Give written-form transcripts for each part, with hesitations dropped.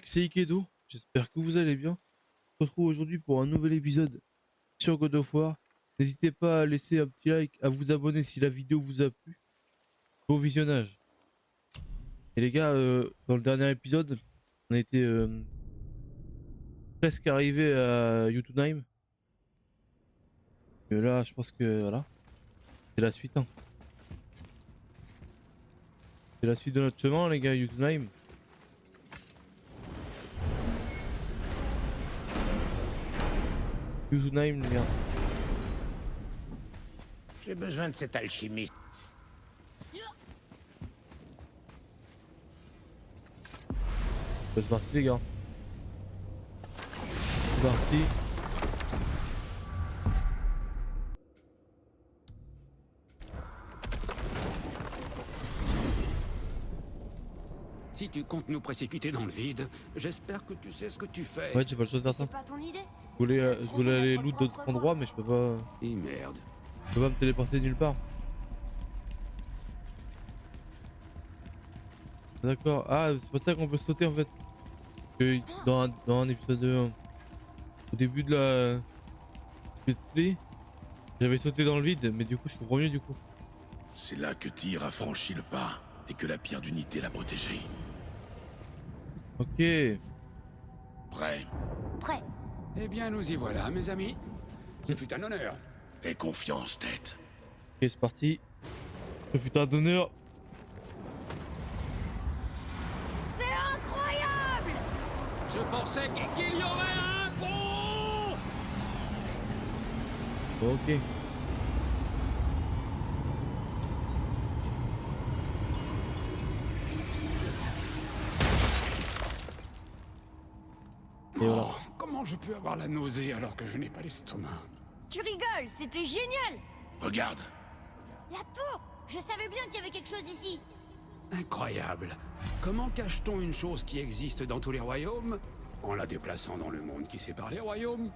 mec, c'est Ikedo, j'espère que vous allez bien. On se retrouve aujourd'hui pour un nouvel épisode sur God of War. N'hésitez pas à laisser un petit like, à vous abonner si la vidéo vous a plu. Bon visionnage. Et les gars, dans le dernier épisode, on a été presque arrivé à Jotunheim. Et là, je pense que voilà, c'est la suite. Hein. C'est la suite de notre chemin, les gars, Jotunheim. Jotunheim, les gars. J'ai besoin de cet alchimiste. C'est parti, les gars. C'est parti. Si tu comptes nous précipiter dans le vide, j'espère que tu sais ce que tu fais. Ouais, j'ai pas le choix de faire ça. C'est pas ton idée? Je voulais aller loot d'autres endroits, mais je peux pas Et merde. me téléporter nulle part. D'accord. Ah, c'est pour ça qu'on peut sauter en fait. Que dans un épisode 1, au début de la Let's Play, j'avais sauté dans le vide, mais du coup je comprends mieux du coup. C'est là que Tyr a franchi le pas et que la pierre d'unité l'a protégé. Ok. Prêt Prêt. Eh bien, nous y voilà, mes amis. Ce fut un honneur. Aie confiance, tête. Ok, c'est parti. Ce fut un honneur. C'est incroyable! Je pensais qu'il y aurait un pont. Ok. Et voilà. Oh, comment je peux avoir la nausée alors que je n'ai pas l'estomac? Tu rigoles, c'était génial! Regarde. La tour! Je savais bien qu'il y avait quelque chose ici! Incroyable. Comment cache-t-on une chose qui existe dans tous les royaumes en la déplaçant dans le monde qui sépare les royaumes?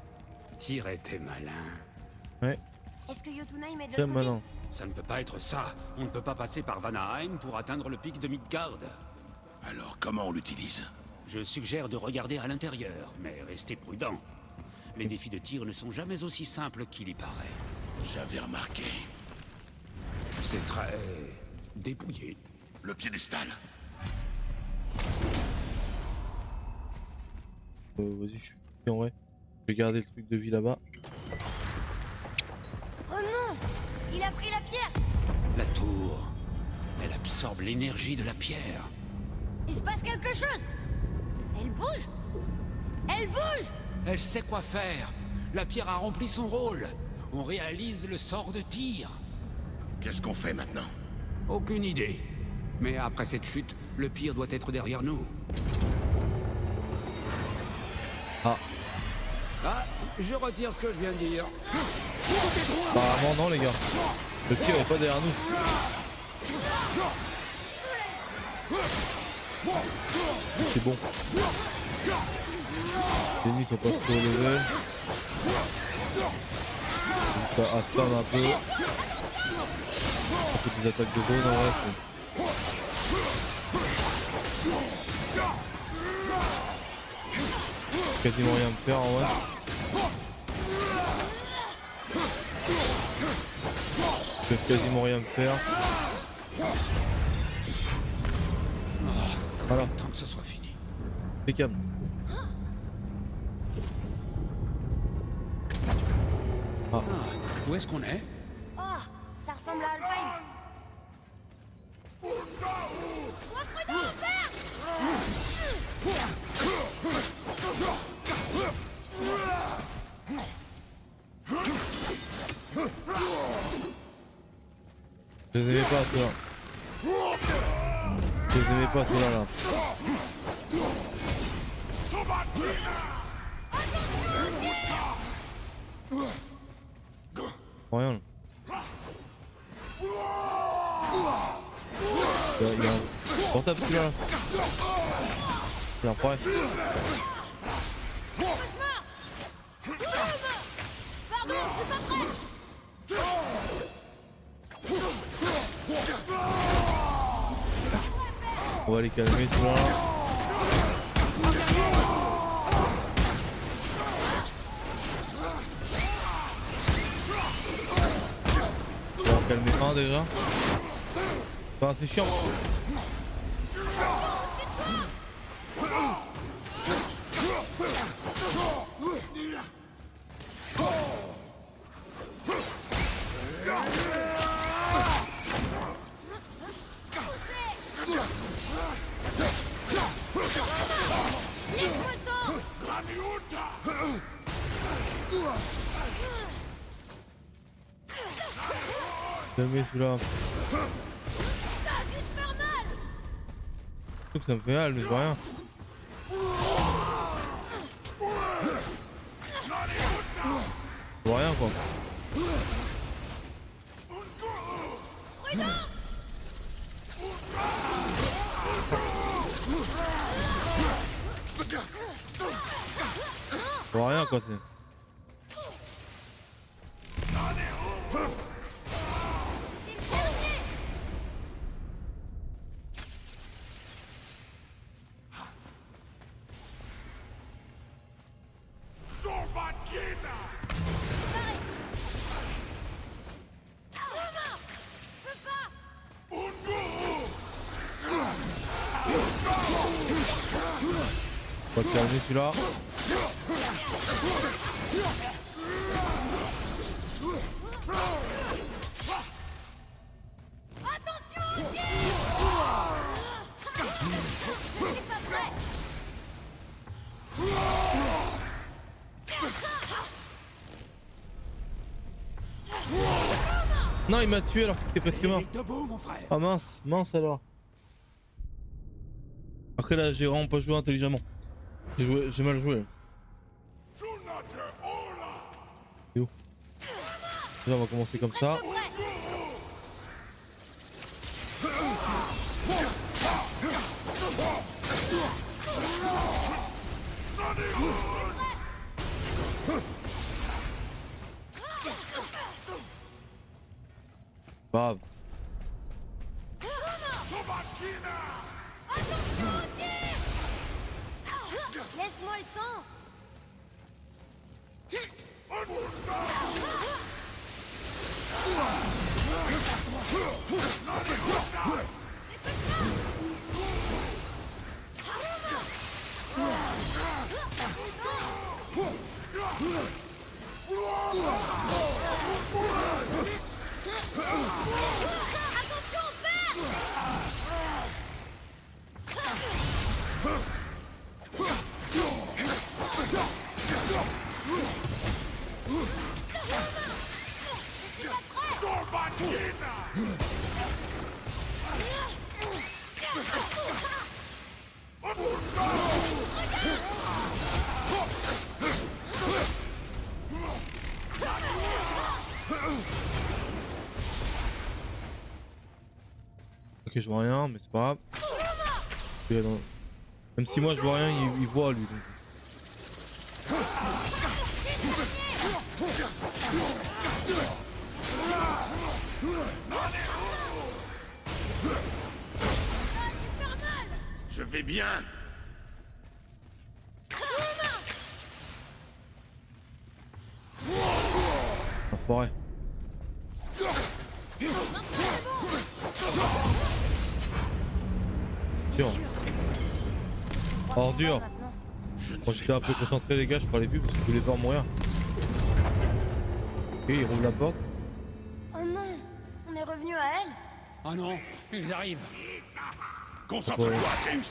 Tyr était malin. Ouais. Est-ce que Jotunheim est de Tiens l'autre côté? maintenant. Ça ne peut pas être ça. On ne peut pas passer par Vanaheim pour atteindre le pic de Midgard. Alors comment on l'utilise? Je suggère de regarder à l'intérieur, mais restez prudent. Les défis de tir ne sont jamais aussi simples qu'il y paraît. J'avais remarqué. C'est très dépouillé. Le piédestal. Vas-y, je suis en vrai. Je vais garder le truc de vie là-bas. Oh non! Il a pris la pierre! La tour, elle absorbe l'énergie de la pierre. Il se passe quelque chose! Elle bouge! Elle bouge! Elle sait quoi faire. La pierre a rempli son rôle. On réalise le sort de Tyr. Qu'est-ce qu'on fait maintenant? Aucune idée. Mais après cette chute, le pire doit être derrière nous. Ah. Ah, je retire ce que je viens de dire. Apparemment non les gars. Le pire est pas derrière nous. C'est bon. Les ennemis sont pas trop level. Ça attend un peu. On fait des attaques de drone en vrai. Quasiment rien me faire en vrai. Je peux quasiment rien me faire. Voilà, Tant que ce soit fini. impeccable. Ah, Où est-ce qu'on est? Oh! Ça ressemble à Alfheim! Sois prudent, père! je les aimais pas ceux-là. Je les aimais pas ceux-là là. Rien là. Il y a un portable celui-là là. C'est un problème. Cauchemar! Pardon, je suis pas prêt! On va les calmer ceux-là. hein, déjà. Enfin, c'est chiant. Laisse-moi le temps. Jamais celui-là. Ça a dû te faire mal. Surtout que ça me fait mal, mais je vois rien. Je vois rien quoi. Je vois rien quoi, c'est. On va te calmer celui-là. Attention au tir. Je suis pas prêt. Non, il m'a tué alors qu'il était presque mort. Debout, mon frère. Ah mince, mince alors. Après là, j'ai vraiment pas joué intelligemment. J'ai mal joué. C'est où? Déjà, on va commencer comme ça. Reste prêt. Bah, Laisse-moi le temps. Attention, père. ok, je vois rien, mais c'est pas grave. Même si moi je vois rien, il voit lui. Donc. Je vais bien. Enfoiré. Dur. Ordure. Je ne Quand sais j'étais un peu pas. concentré les gars, je parlais plus parce que je voulais pas mourir. Ok, il rouvre la porte. Oh non, on est revenu à elle. Oh non, ils arrivent. Concentre-toi, James.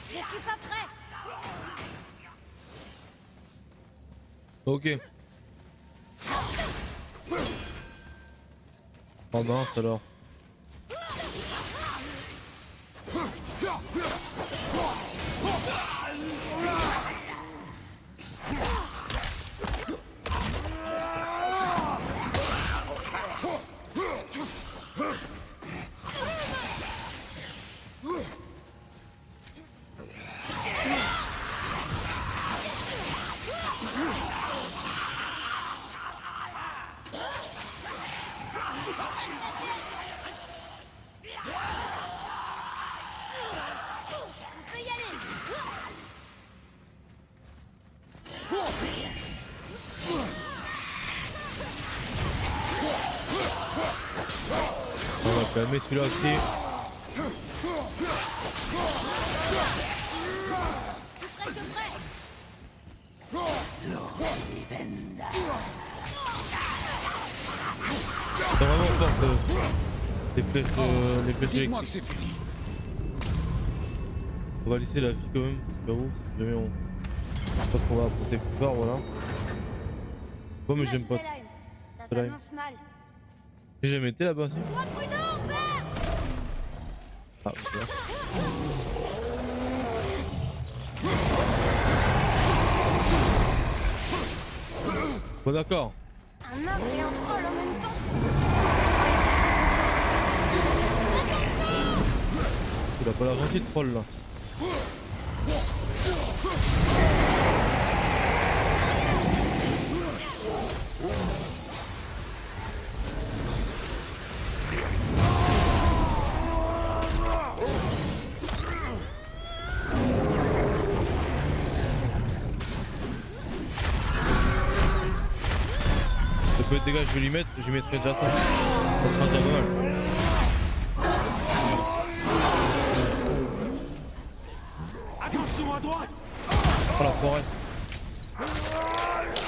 Je suis pas prêt. Ok. Oh mince alors. On peut y aller. On va calmer celui-là aussi. Presque prêt. C'est vraiment fort les flèches, les flèches Dites-moi que électriques. c'est fini. On va laisser la vie quand même, au cas où, si jamais on... Je pense qu'on va apporter plus fort, voilà. Bon mais Là, j'aime pas. Spellheim. Ça Spellheim. s'annonce mal. J'ai jamais été là-bas, si. Sois prudent, père. Ah, voilà. Bon d'accord. Un ogre et un troll en même temps. Il a pas l'air gentil de troll là. Le peu de dégâts que je vais lui mettre, je lui mettrai déjà ça. Ça sera déjà pas mal. Attention à droite. Oh l'enfoiré.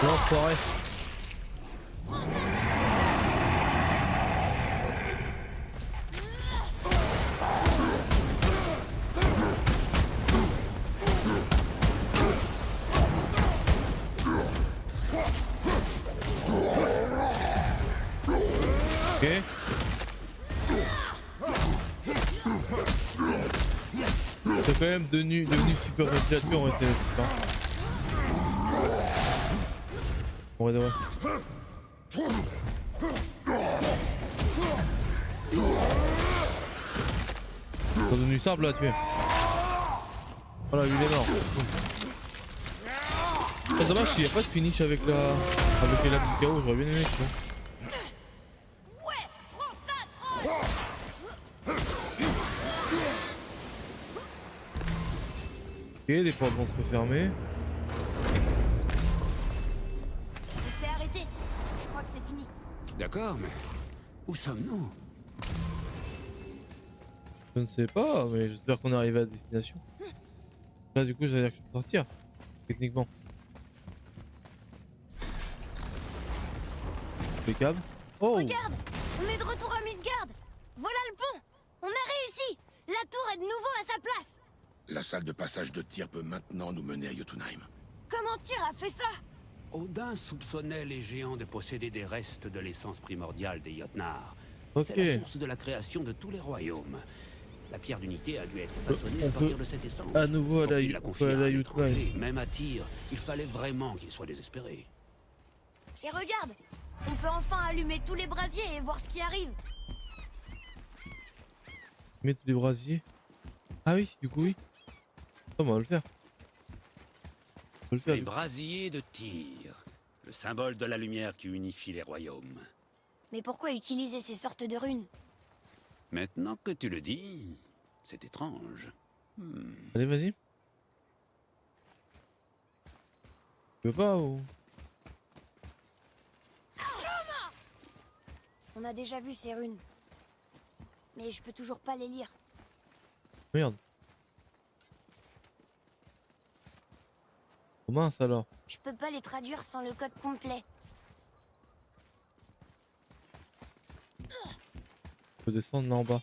L'enfoiré. Ok. C'est quand même devenu super facile à tuer en vrai, c'est putain. Ouais, ouais. C'est devenu simple à tuer. Voilà, lui il est mort. C'est dommage qu'il n'y a pas de finish avec la. Avec les lames du chaos, j'aurais bien aimé, tu vois. Ouais, prends ça, troll. Ok, les portes vont se refermer. Il s'est arrêté. Je crois que c'est fini. D'accord, mais où sommes-nous? Je ne sais pas, mais j'espère qu'on est arrivé à destination. Là, du coup, ça veut dire que je peux sortir, techniquement. Impeccable. Oh! Regarde, on est de retour à Midgard. Voilà le pont. On a réussi. La tour est de nouveau à sa place. La salle de passage de tir peut maintenant nous mener à Jotunheim. Comment Tyr a fait ça? Odin soupçonnait les géants de posséder des restes de l'essence primordiale des Jotnar. Ok. C'est la source de la création de tous les royaumes. La pierre d'unité a dû être façonnée on à partir peut de cette essence. à nouveau Quand aller il la confiait à un étranger, même à Tyr, il fallait vraiment qu'il soit désespéré. Et regarde, on peut enfin allumer tous les brasiers et voir ce qui arrive. Mettre les brasiers. Ah oui, du coup, oui. On va le faire. On peut le faire. Les brasiers de Tyr, le symbole de la lumière qui unifie les royaumes. Mais pourquoi utiliser ces sortes de runes? Maintenant que tu le dis, c'est étrange. Allez, vas-y. Tu veux pas ou... On a déjà vu ces runes. Mais je peux toujours pas les lire. Merde. Oh mince alors. Je peux pas les traduire sans le code complet. Faut descendre là en bas.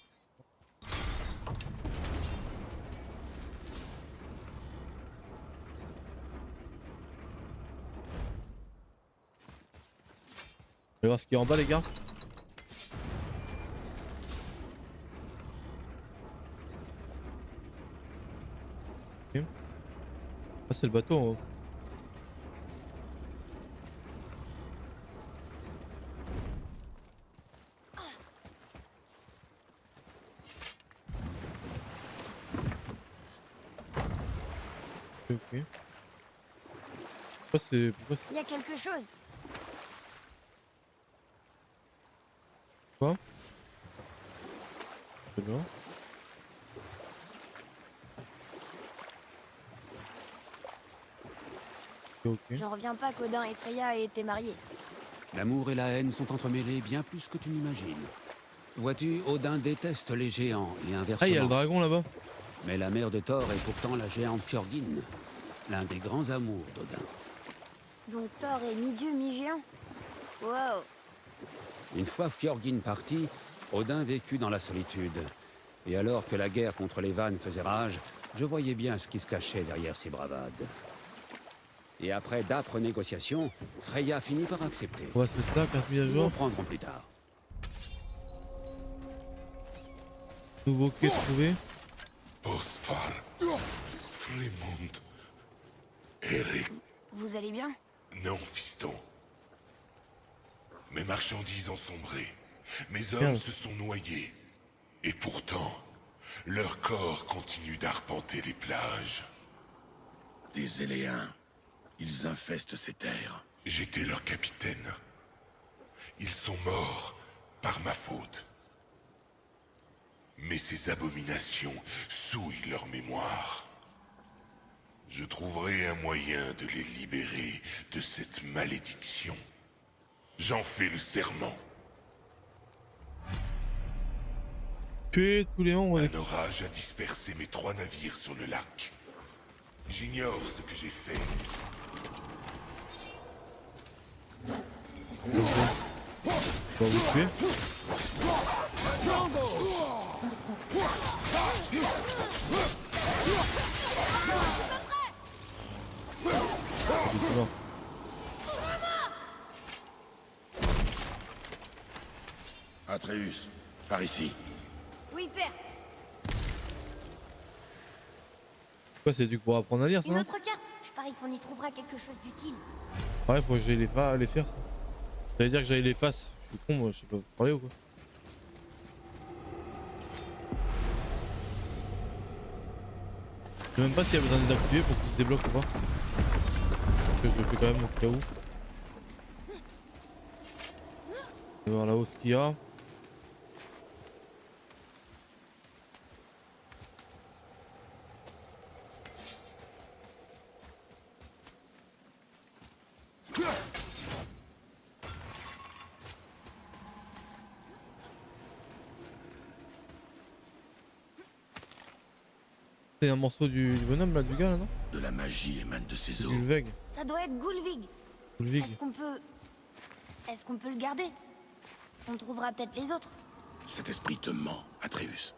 Allez voir ce qu'il y a en bas les gars. Ok. Ah c'est le bateau en haut. Ok. Pourquoi c'est Il y a quelque chose. quoi? C'est bien. Ok. J'en reviens pas qu'Odin et Freya aient été mariés. L'amour et la haine sont entremêlés bien plus que tu n'imagines. Vois-tu, Odin déteste les géants et Ah, il y a le inversement. dragon là-bas. Mais la mère de Thor est pourtant la géante Fjordin, l'un des grands amours d'Odin. Donc Thor est mi-dieu, mi-géant. Wow. Une fois Fjordin parti, Odin vécut dans la solitude. Et alors que la guerre contre les Vannes faisait rage, je voyais bien ce qui se cachait derrière ces bravades. Et après d'âpres négociations, Freya finit par accepter. On va se mettre là, carte mise à Nous jour. reprendrons plus tard. Nouveau quai trouvé. Osfar, Frimund, Eric. Vous allez bien? Non, fiston. Mes marchandises ont sombré. Mes hommes Merde. se sont noyés. Et pourtant, leurs corps continuent d'arpenter les plages. Des Éléens. Ils infestent ces terres. J'étais leur capitaine. Ils sont morts par ma faute. Mais ces abominations souillent leur mémoire. Je trouverai un moyen de les libérer de cette malédiction. J'en fais le serment. Tuer tous les membres. Un orage a dispersé mes 3 navires sur le lac. J'ignore ce que j'ai fait. On va vous tuer. Bon. Atreus, par ici. Oui, père. Quoi, c'est du pour apprendre à lire ça, Une non? autre carte. Je parie qu'on y trouvera quelque chose d'utile. Ouais, faut que j'aille les faire ça. J'allais dire que j'aille les faces. Je suis con, moi, je sais pas parler ou quoi. Je sais même pas s'il y a besoin de les activer pour qu'ils se débloquent ou pas. Parce que je le fais quand même au cas où. On va voir là-haut ce qu'il y a. C'est un morceau du bonhomme là, du gars là, non? De la magie émane de ces C'est eaux. du Lveg. Ça doit être Gulvig. Gulvig. Est-ce qu'on peut le garder? On trouvera peut-être les autres. Cet esprit te ment, Atreus.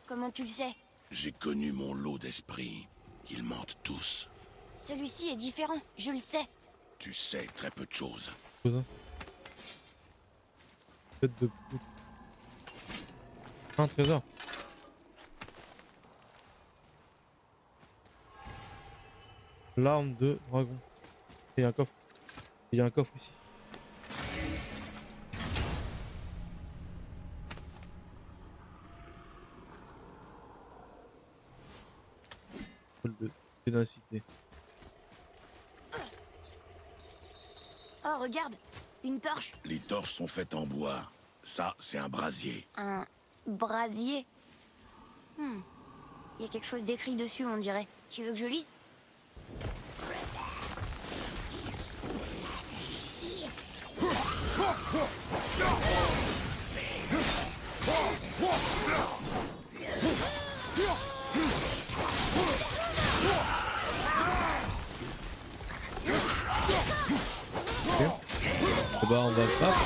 Comment tu le sais? J'ai connu mon lot d'esprits. Ils mentent tous. Celui-ci est différent, je le sais. Tu sais très peu de choses. Chose, hein. Tête de pute. Un trésor. L'arme de dragon. Et il y a un coffre. Il y a un coffre ici. Vol de ténacité. Oh, regarde, une torche, Les torches sont faites en bois. Ça, c'est un brasier. un brasier. Il y a quelque chose d'écrit dessus, on dirait. Tu veux que je lise? Et bah on va le battre.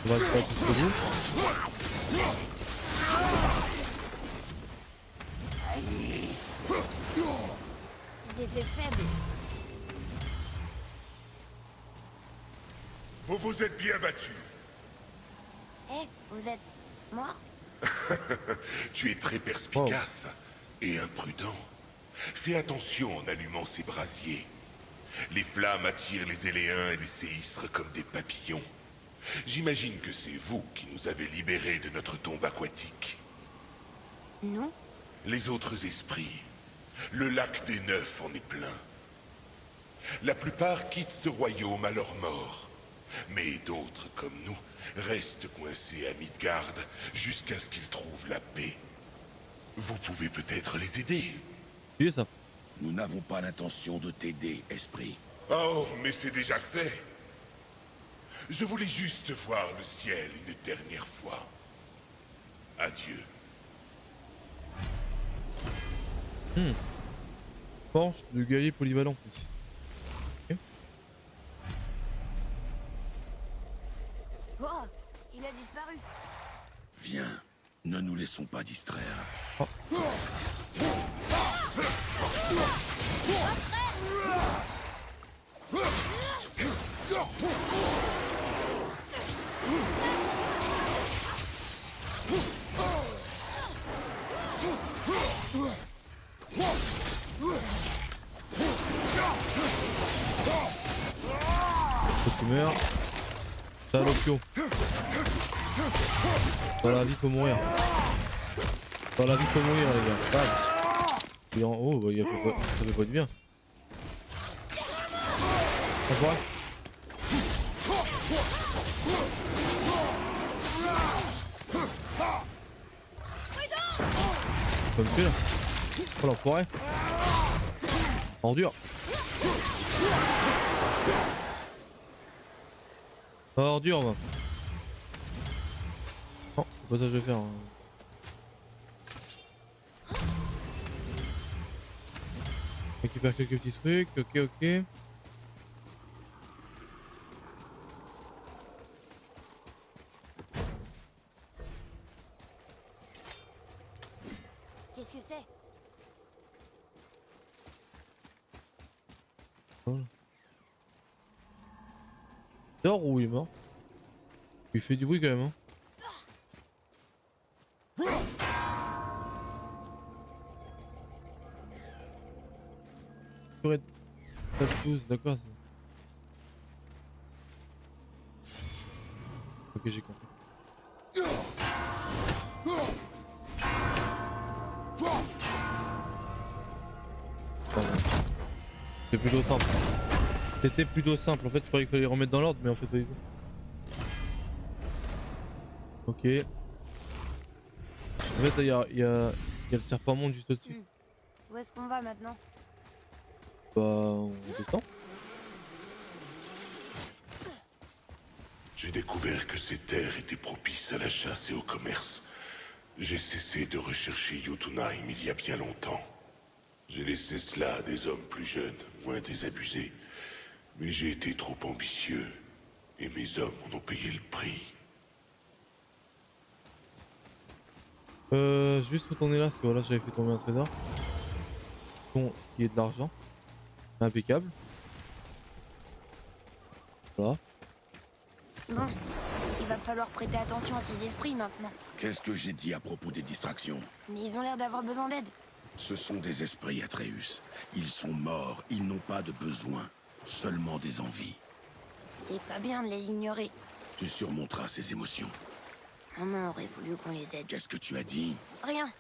On va le faire jusqu'au bout. Ils étaient faibles. Vous vous êtes bien battus. Eh, vous êtes mort? Tu es très perspicace et imprudent. Fais attention en allumant ces brasiers. Les flammes attirent les Éléens et les séisres comme des papillons. J'imagine que c'est vous qui nous avez libérés de notre tombe aquatique. Nous? Les autres esprits, le lac des Neufs en est plein. La plupart quittent ce royaume à leur mort. Mais d'autres, comme nous, restent coincés à Midgard jusqu'à ce qu'ils trouvent la paix. Vous pouvez peut-être les aider. Tu es ça. Nous n'avons pas l'intention de t'aider, esprit. Oh, mais c'est déjà fait. Je voulais juste voir le ciel une dernière fois. Adieu. Manche de guerrier polyvalent plus. Ok. Oh, il a disparu. Viens, ne nous laissons pas distraire. Faut que tu meurs. Salopio. Dans la vie faut mourir. Dans la vie faut mourir les gars. Bam. Et en haut, bah, ça fait pas du bien. Ça pourrait. Comme tu là. Oh l'enfoiré. Ordure. Ordure va. Non, c'est pas ça que je vais faire. Hein. Récupère quelques petits trucs, ok. Qu'est-ce que c'est? Voilà. Il dort ou il est mort? Il fait du bruit quand même hein. Tattoos, d'accord c'est... Ok j'ai compris. Pardon. C'est plutôt simple. C'était plutôt simple, en fait je croyais qu'il fallait les remettre dans l'ordre mais en fait pas du tout. Ok. En fait il y a le serpent monde juste au-dessus. Où est-ce qu'on va maintenant? Bah on descend. J'ai découvert que ces terres étaient propices à la chasse et au commerce. J'ai cessé de rechercher Jotunheim il y a bien longtemps. J'ai laissé cela à des hommes plus jeunes, moins désabusés. Mais j'ai été trop ambitieux, et mes hommes en ont payé le prix. Juste retourner là parce que voilà j'avais fait tomber un trésor. Bon, il y a de l'argent. Impeccable. Voilà. Bon, il va falloir prêter attention à ces esprits maintenant. Qu'est-ce que j'ai dit à propos des distractions? Mais ils ont l'air d'avoir besoin d'aide. Ce sont des esprits, Atreus. Ils sont morts, ils n'ont pas de besoin, seulement des envies. C'est pas bien de les ignorer. Tu surmonteras ces émotions. Maman aurait voulu qu'on les aide. Qu'est-ce que tu as dit? Rien.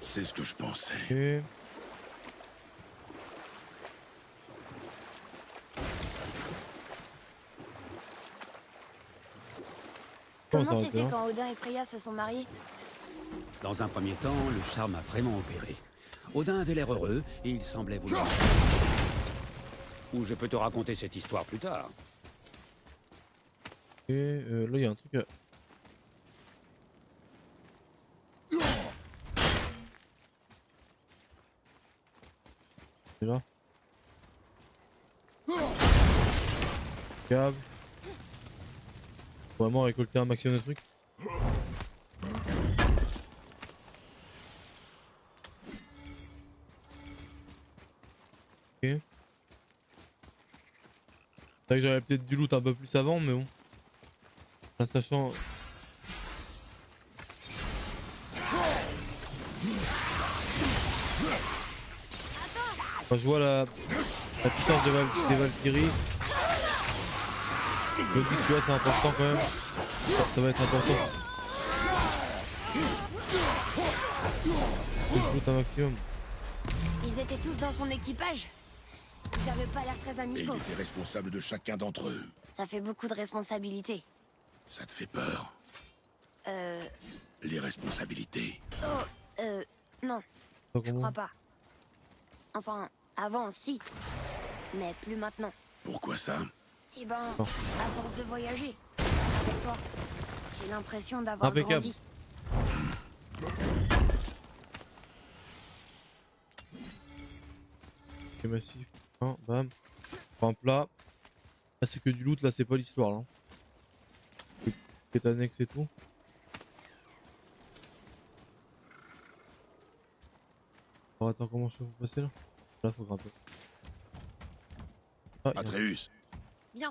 C'est ce que je pensais. Ok. Comment c'était quand Odin et Freya se sont mariés? Dans un premier temps, le charme a vraiment opéré. Odin avait l'air heureux et il semblait vouloir... Ou je peux te raconter cette histoire plus tard. Ok, là il y a un truc à... C'est là. Câble. Faut vraiment récolter un maximum de trucs. Ok. C'est vrai que j'aurais peut-être du loot un peu plus avant, mais bon. En sachant... Quand je vois la puissance des Valkyries, je me dis que tu vois c'est important quand même. Ça va être important. Je loot un maximum. Ils étaient tous dans son équipage. Ils avaient pas l'air très Et il amicaux. était responsable de chacun d'entre eux. Ça fait beaucoup de responsabilités. Ça te fait peur? Les responsabilités. Non, Pas je comment. crois pas. Enfin, avant, si. Mais plus maintenant. Pourquoi ça? Eh ben, Oh. à force de voyager, avec toi, j'ai l'impression d'avoir Impeccable. grandi. Ok, massif. Hein, bam. Prends un plat. Là, c'est que du loot, là, c'est pas l'histoire, là. C'est annexe et tout. Oh, attends, comment je peux vous passer là? Là, faut grimper. Ah, il y a- Atreus, Bien.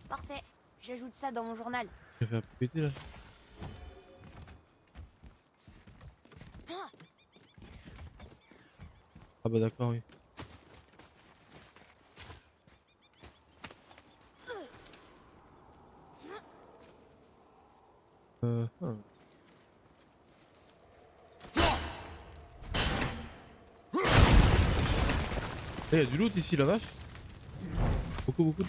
Parfait. J'ajoute ça dans mon journal. j'ai fait un péter là. Ah bah d'accord, oui. Ah. Il y a du loot ici, la vache. Beaucoup de...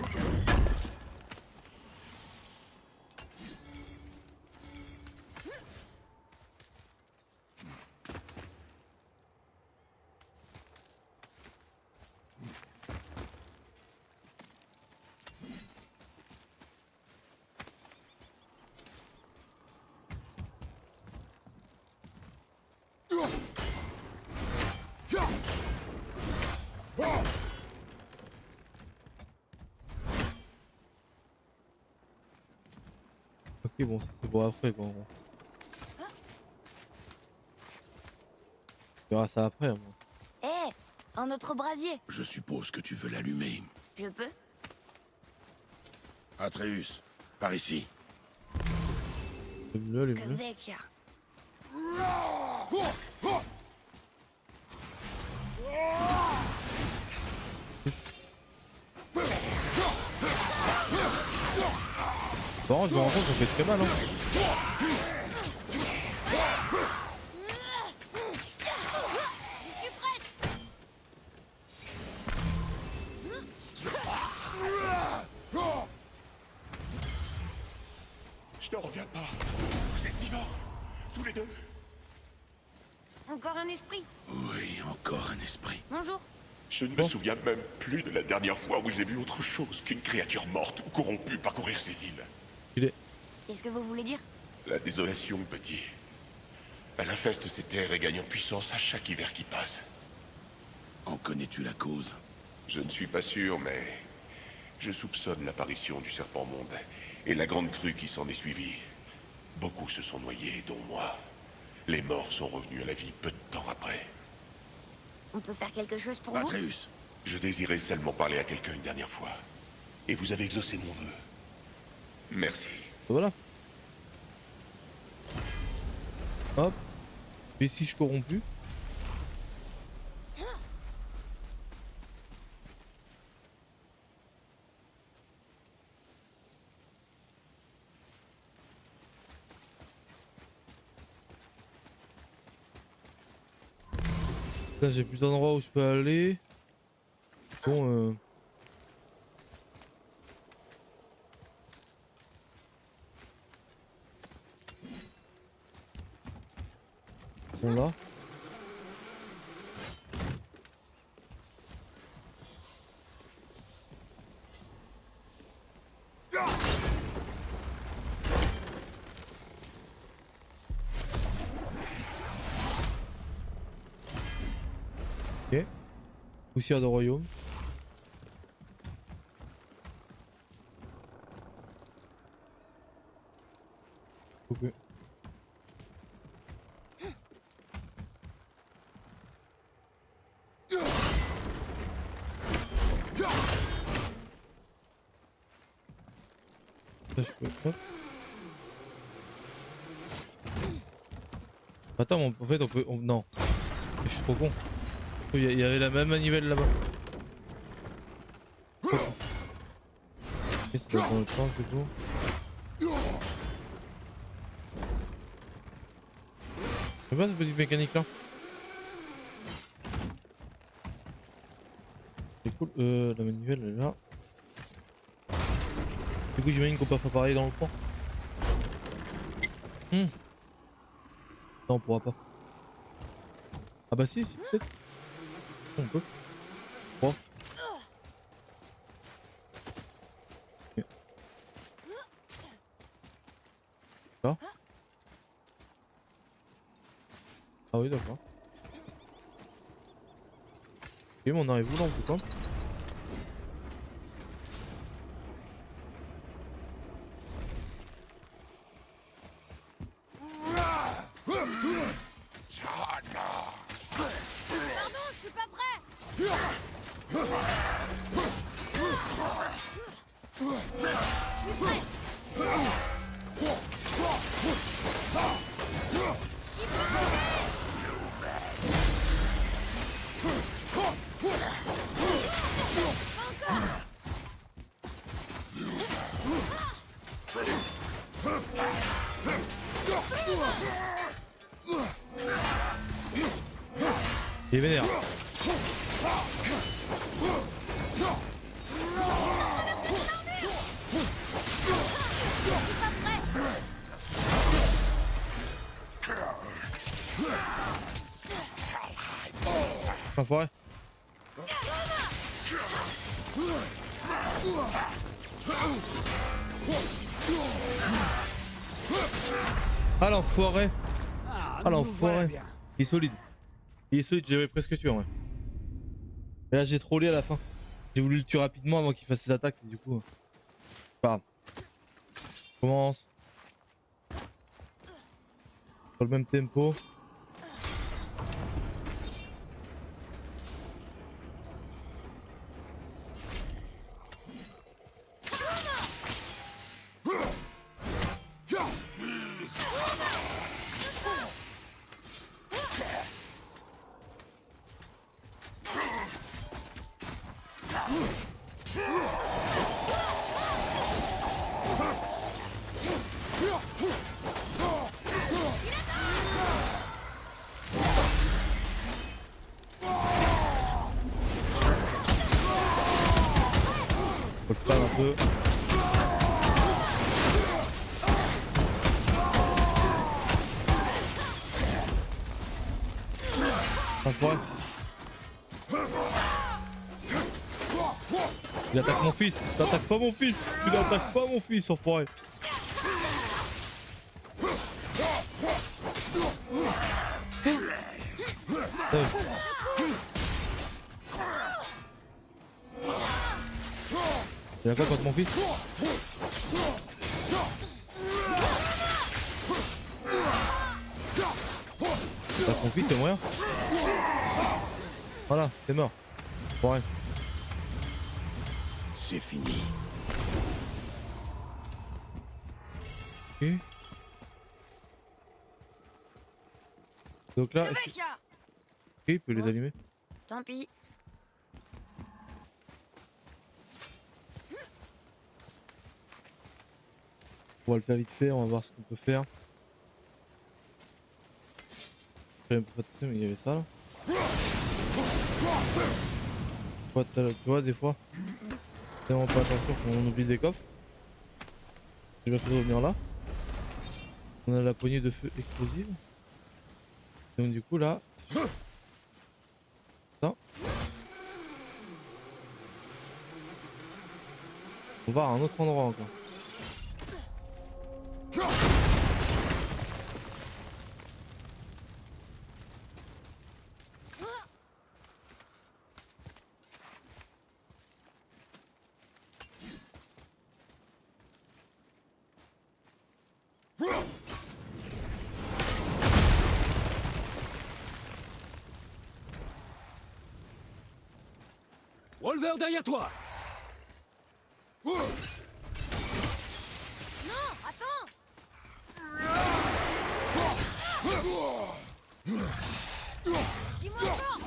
Ok, bon, ça, c'est pour après quoi. On verra ça après. Moi. Eh, un autre brasier. je suppose que tu veux l'allumer. Je peux? Atreus, par ici. Allume-le, Que allume-le. vecchia. Bon, je me rends compte qu'on fait très mal. Hein. Je n'en reviens pas. Vous êtes vivants, tous les deux. Encore un esprit. Oui, encore un esprit. Bonjour. Je ne me souviens même plus de la dernière fois où j'ai vu autre chose qu'une créature morte ou corrompue parcourir ces îles. Il est... Qu'est-ce que vous voulez dire? La désolation, petit. Elle infeste ces terres et gagne en puissance à chaque hiver qui passe. En connais-tu la cause? Je ne suis pas sûr, mais je soupçonne l'apparition du serpent-monde et la grande crue qui s'en est suivie. Beaucoup se sont noyés, dont moi. Les morts sont revenus à la vie peu de temps après. On peut faire quelque chose pour vous? Atreus, Je désirais seulement parler à quelqu'un une dernière fois. Et vous avez exaucé mon vœu. Merci. Voilà. Hop. Vestige corrompu. Là j'ai plus d'endroits où je peux aller. Bon Bon là. Ok. Poussière de royaume. Ok. Ça, je peux... Hop. Attends, en fait on peut... Non. Je suis trop con. Il y avait la même manivelle là-bas. Ok, ça doit prendre le temps, c'est tout. C'est pas cette petite mécanique là. C'est cool. La manivelle elle est là. Du coup j'imagine qu'on peut faire pareil dans le coin. Non, on pourra pas. Ah bah si, peut-être. On peut. Oh. Ok. Là. Ah oui, d'accord. Ok, mais on arrive où là en tout cas? Pardon, je suis pas prêt. Il est vénère. Enfoiré. Ah l'enfoiré. Ah l'enfoiré. Il est solide. Il est solide, j'avais presque tué en vrai. Et là j'ai trollé à la fin. J'ai voulu le tuer rapidement avant qu'il fasse ses attaques et du coup. Pas grave. Commence. Dans le même tempo. Faut le spam un peu. Enfoiré. Il attaque mon fils. Tu attaques pas mon fils. Tu n'attaques pas mon fils, enfoiré. Il a quoi contre mon fils? T'as mon fils, c'est moyen. Voilà, c'est mort. Ouais. C'est fini. Ok. Donc là, Le est-ce que... mec, là. Ok, il peut les allumer. Tant pis. On va le faire vite fait, on va voir ce qu'on peut faire. Je savais pas de mais il y avait ça là. Tu vois, des fois, c'est vraiment pas attention quand on oublie des coffres. Je vais faire revenir là. On a la poignée de feu explosive. Donc du coup là, ça. On va à un autre endroit encore. Wolver derrière toi! Non, attends. Dis-moi encore.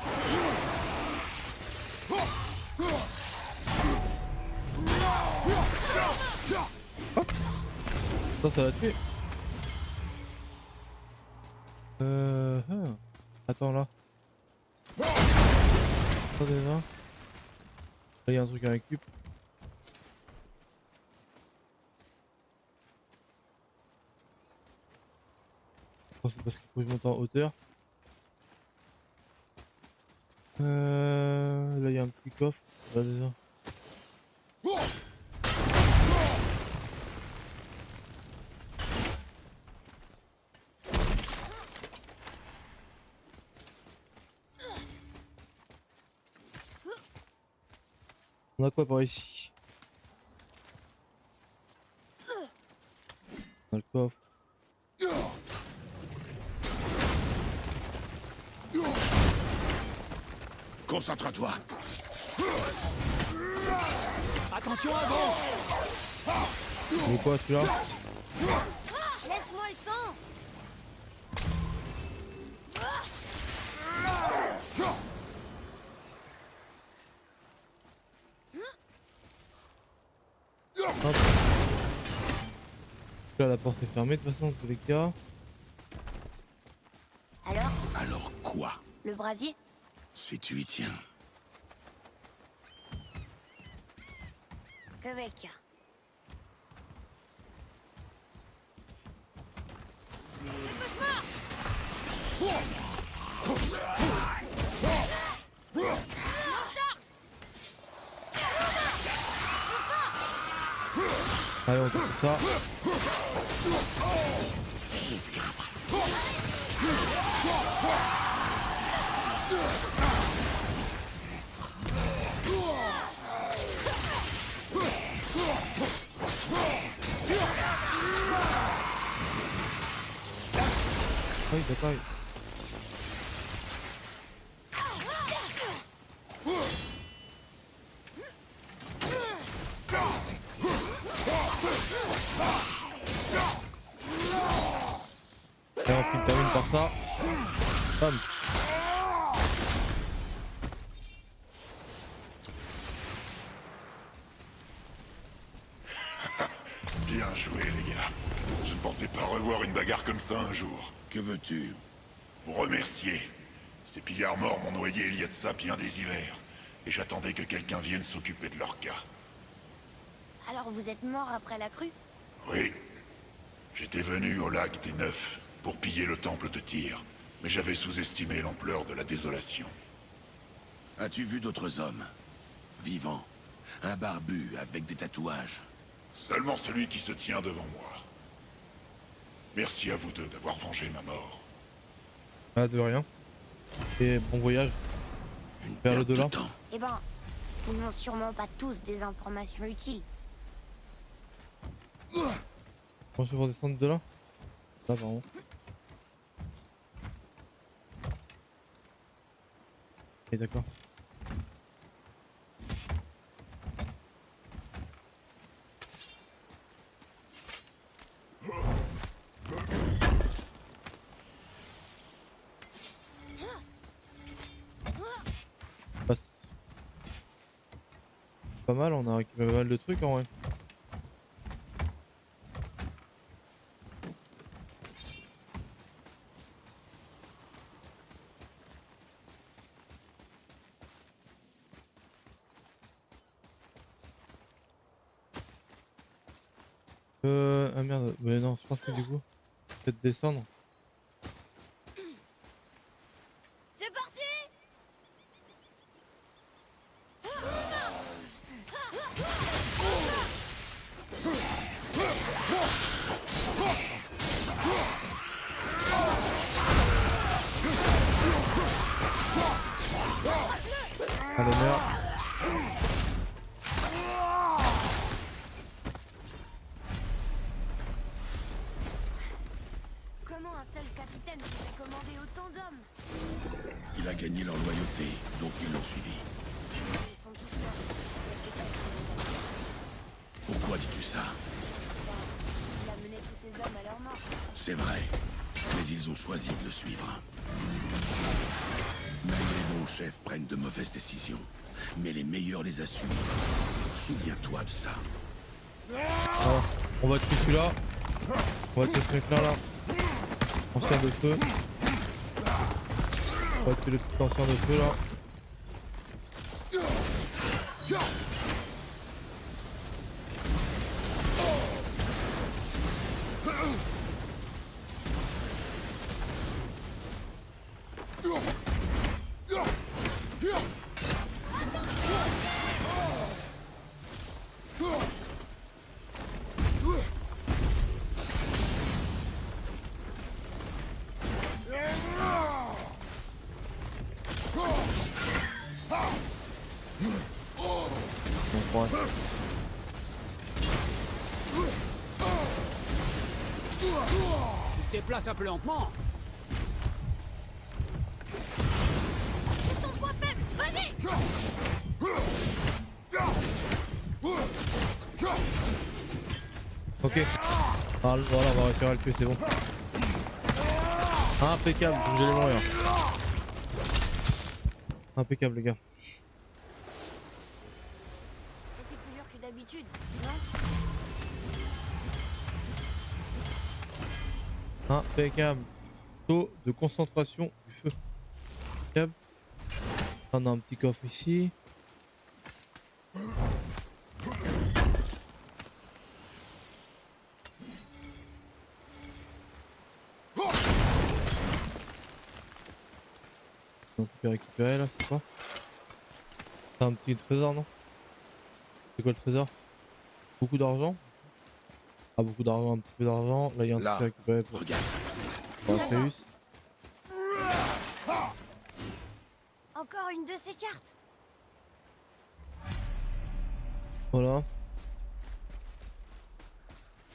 Ça l'a tué. Attends là. Ça déjà. Là il y a un truc à récup. Oh, c'est parce qu'il faut que je monte en hauteur. Là il y a un petit coffre. Là déjà. On a quoi par ici? On a le coffre. Concentre-toi. Attention avant! C'est quoi celui-là? Laisse-moi le temps. Hop. Là la porte est fermée de toute façon dans tous les cas. Alors, Alors quoi? le brasier? Si tu y tiens. Que vecchia. Allez on teste ça. Oui d'accord. Et on termine par ça. Bam. Bien joué, les gars. Je ne pensais pas revoir une bagarre comme ça un jour. Que veux-tu? Vous remercier. Ces pillards morts m'ont noyé il y a de ça bien des hivers. Et j'attendais que quelqu'un vienne s'occuper de leur cas. Alors vous êtes mort après la crue? Oui. J'étais venu au lac des Neufs pour piller le temple de Tyr. Mais j'avais sous-estimé l'ampleur de la désolation. As-tu vu d'autres hommes? Vivants. Un barbu avec des tatouages. Seulement celui qui se tient devant moi. Merci à vous deux d'avoir vengé ma mort. Ah de rien. Et bon voyage. Une Vers perte le-delà. de temps. Eh ben, ils n'ont sûrement pas tous des informations utiles. Comment je fais pour descendre de là? Là pardon. Ok d'accord. Bah, c'est pas mal, on a récupéré pas mal de trucs en vrai. Ah merde, mais non, je pense que du coup, peut-être descendre. C'est parti! À l'honneur. Comment un seul capitaine pouvait commander autant d'hommes? Il a gagné leur loyauté, donc ils l'ont suivi. Ils sont tous morts. Pourquoi dis-tu ça? Il a mené tous ces hommes à leur mort. C'est vrai, mais ils ont choisi de le suivre. Même les bons chefs prennent de mauvaises décisions, mais les meilleurs les assument. Souviens-toi de ça. Alors, on va tuer celui-là. On va tuer ce mec là là. Ancien de feu. On va tuer le petit ancien de feu là. Ouais. Tu te déplaces un peu lentement. C'est ton point faible. Vas-y. Ok. Ah, voilà, on va réussir à le tuer, c'est bon. Impeccable, je vais mourir. Impeccable les gars. C'était plus dur que d'habitude, non? Impeccable. Taux de concentration du feu. Impeccable. On a un petit coffre ici. Donc on peut récupérer là, c'est quoi? C'est un petit trésor non? C'est quoi le trésor? Beaucoup d'argent? Ah beaucoup d'argent, un petit peu d'argent. Là il y a un truc Là, à récupérer pour regarde. Atreus. Encore une de ces cartes. Voilà.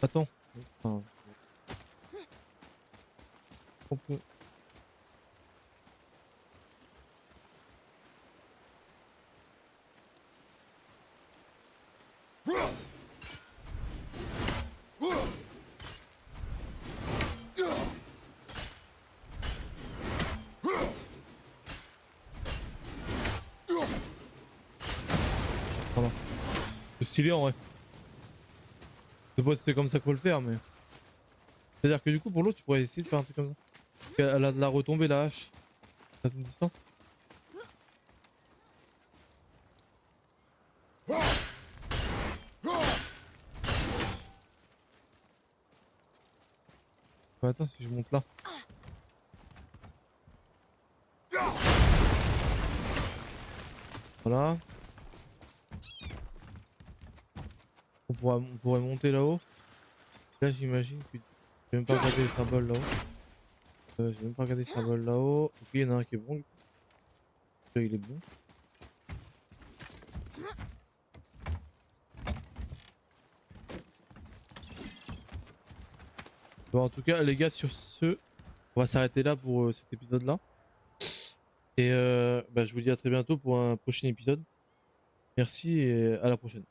Attends. Enfin, on peut... Voilà. C'est stylé en vrai. Je sais pas si c'est comme ça qu'il faut le faire mais... C'est-à-dire que du coup pour l'autre tu pourrais essayer de faire un truc comme ça. Elle a de la retombée la hache. À une distance. Mais attends si je monte là. Voilà. On pourrait monter là-haut. Là j'imagine que... J'ai même pas regardé les symboles là-haut. J'ai même pas regardé les symboles là-haut. Ok il y en a un qui est bon du coup. Là il est bon. Bon en tout cas les gars sur ce... On va s'arrêter là pour cet épisode là. Et bah, je vous dis à très bientôt pour un prochain épisode. Merci et à la prochaine.